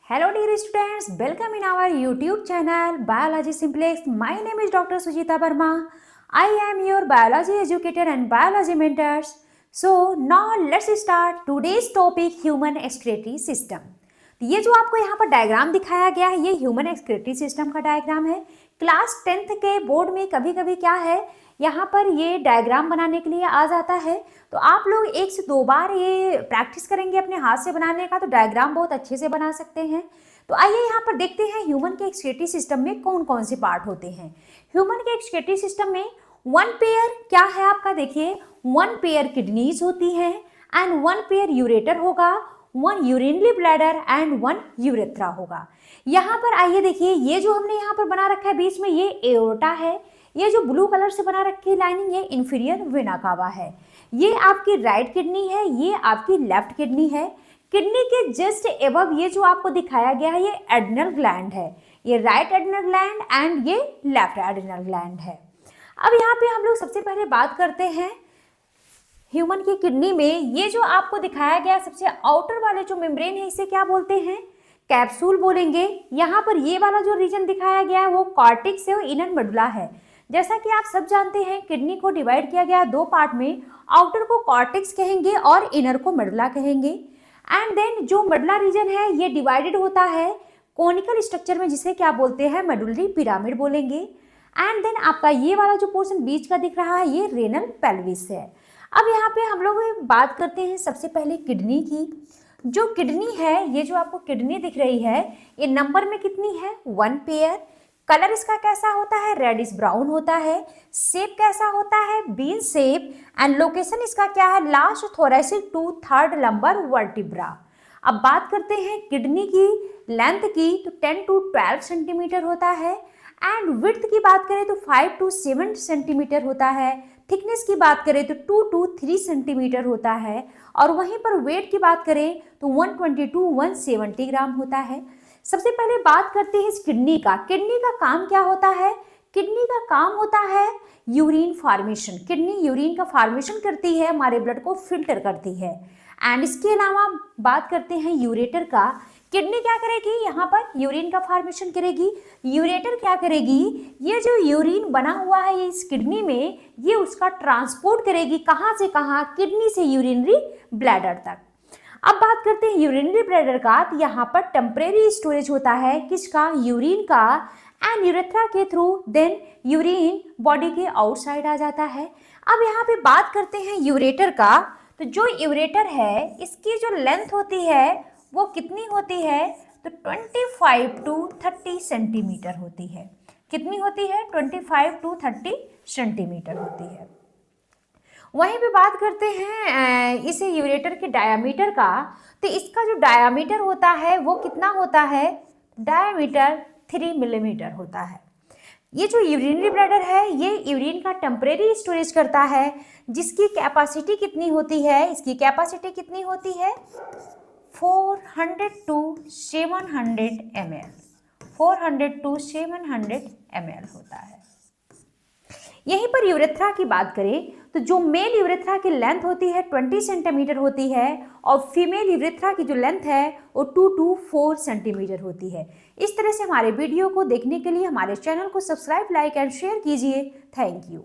Hello dear students, welcome in our YouTube channel Biology Simplex. My name is Dr. Sujita Verma. I am your biology educator and biology mentor. So now let's start today's topic human excretory system. तो ये जो आपको यहाँ पर diagram दिखाया गया है ये ह्यूमन एक्सक्रीटरी सिस्टम का डायग्राम है। क्लास 10th के बोर्ड में कभी कभी क्या है यहाँ पर ये डायग्राम बनाने के लिए आ जाता है, तो आप लोग 1 से 2 बार ये प्रैक्टिस करेंगे अपने हाथ से बनाने का तो डायग्राम बहुत अच्छे से बना सकते हैं। तो आइए यहाँ पर देखते हैं ह्यूमन के एक्सक्रीटरी सिस्टम में कौन कौन से पार्ट होते हैं। ह्यूमन के एक्सक्रीटरी सिस्टम में 1 पेयर क्या है आपका, देखिए 1 पेयर किडनीज होती हैं एंड 1 पेयर यूरेटर होगा, 1 यूरिनरी ब्लैडर एंड 1 यूरेथ्रा होगा। यहाँ पर आइए देखिए ये जो हमने यहाँ पर बना रखा है बीच में ये एओर्टा है, ये जो ब्लू कलर से बना रखी है लाइनिंग ये इंफीरियर वेना कावा है, ये आपकी राइट किडनी है, ये आपकी लेफ्ट किडनी है। किडनी के जस्ट एबव ये जो आपको दिखाया गया है ये एड्रिनल ग्लैंड है, ये राइट एड्रिनल ग्लैंड एंड ये लेफ्ट एड्रिनल ग्लैंड है। अब यहाँ पे हम लोग सबसे पहले बात करते हैं ह्यूमन की किडनी में ये जो आपको दिखाया गया सबसे आउटर वाले जो मेम्ब्रेन है इसे क्या बोलते हैं, कैप्सूल बोलेंगे। यहाँ पर ये वाला जो रीजन दिखाया गया है वो कॉर्टेक्स है और इनर मेडुला है। जैसा कि आप सब जानते हैं किडनी को डिवाइड किया गया 2 पार्ट में, आउटर को कॉर्टेक्स कहेंगे और इनर को मेडुला कहेंगे। एंड देन जो मेडुला रीजन है ये डिवाइडेड होता है कोनिकल स्ट्रक्चर में जिसे क्या बोलते हैं, मेडुलरी पिरामिड बोलेंगे। एंड देन आपका ये वाला जो पोर्शन बीच का दिख रहा है ये रेनल पेल्विस है। अब यहाँ पे हम लोग बात करते हैं सबसे पहले किडनी की। जो किडनी है ये जो आपको किडनी दिख रही है ये नंबर में कितनी है, 1 पेयर। कलर इसका कैसा होता है, रेडिश ब्राउन होता है। शेप कैसा होता है, बीन शेप। एंड लोकेशन इसका क्या है, last thoracic to third lumbar vertebra. अब बात करते हैं किडनी की लेंथ की तो 10 to 12 सेंटीमीटर होता है। एंड विड्थ की बात करें तो 5 to 7 सेंटीमीटर होता है। थिकनेस की बात करें तो 2 to 3 सेंटीमीटर होता है। और वहीं पर वेट की बात करें तो 120 to 170 ग्राम होता है। सबसे पहले बात करते हैं इस किडनी का। किडनी का काम क्या होता है, किडनी का काम होता है यूरिन फॉर्मेशन। किडनी यूरिन का फॉर्मेशन करती है, हमारे ब्लड को फिल्टर करती है। एंड इसके अलावा बात करते हैं यूरेटर का। किडनी क्या करेगी, यहाँ पर यूरिन का फॉर्मेशन करेगी। यूरेटर क्या करेगी, ये जो यूरिन बना हुआ है इस किडनी में ये उसका ट्रांसपोर्ट करेगी, कहाँ से कहाँ, किडनी से यूरिनरी ब्लैडर तक। अब बात करते हैं यूरिनरी ब्लैडर का, तो यहाँ पर टेम्परेरी स्टोरेज होता है किसका, यूरिन का। एंड यूरेथ्रा के थ्रू देन यूरिन बॉडी के आउटसाइड आ जाता है। अब यहाँ पे बात करते हैं यूरेटर का, तो जो यूरेटर है इसकी जो लेंथ होती है वो कितनी होती है, तो 25 to 30 सेंटीमीटर होती है। कितनी होती है, 25 to 30 सेंटीमीटर होती है। वहीं पे बात करते हैं इसे यूरेटर के डायामीटर का, तो इसका जो डायामीटर होता है वो कितना होता है, डायामीटर 3 मिलीमीटर होता है। ये जो यूरिनरी ब्लैडर है ये यूरिन का टेम्परेरी स्टोरेज करता है, जिसकी कैपेसिटी कितनी होती है, इसकी कैपेसिटी कितनी होती है 400 to 700 ml, 400 to 700 ml होता है। यहीं पर यूरेथ्रा की बात करें तो जो मेल यूरेथ्रा की लेंथ होती है 20 सेंटीमीटर होती है और फीमेल यूरेथ्रा की जो लेंथ है वो 2 to 4 सेंटीमीटर होती है। इस तरह से हमारे वीडियो को देखने के लिए हमारे चैनल को सब्सक्राइब, लाइक एंड शेयर कीजिए। Thank you.